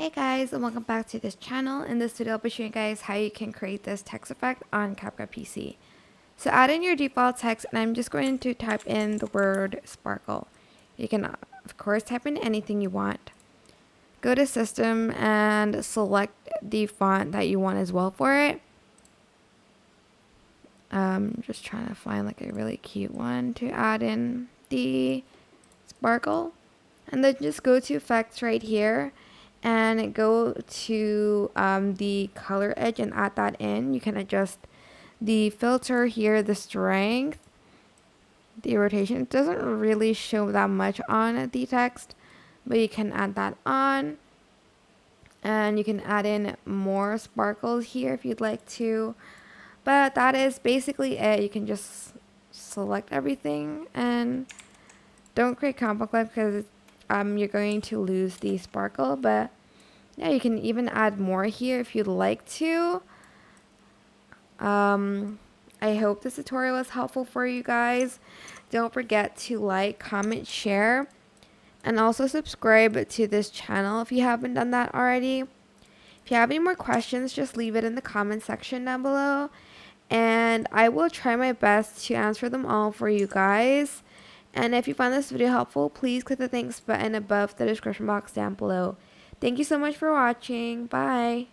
Hey guys, and welcome back to this channel. In this video I'll be showing you guys how you can create this text effect on CapCut PC. So add in your default text, and I'm just going to type in the word sparkle. You can of course type in anything you want. Go to system and select the font that you want as well for it. Just trying to find like a really cute one to add in the sparkle. And then just go to effects right here and go to the color edge and add that in. You can adjust the filter here, the strength, the rotation. It doesn't really show that much on the text, but you can add that on. And you can add in more sparkles here if you'd like to. But that is basically it. You can just select everything and don't create combo clip because you're going to lose the sparkle. But yeah, you can even add more here if you'd like to. I hope this tutorial was helpful for you guys. Don't forget to like, comment, share, and also subscribe to this channel if you haven't done that already. If you have any more questions, just leave it in the comment section down below, and I will try my best to answer them all for you guys. And if you found this video helpful, please click the thanks button above the description box down below. Thank you so much for watching. Bye.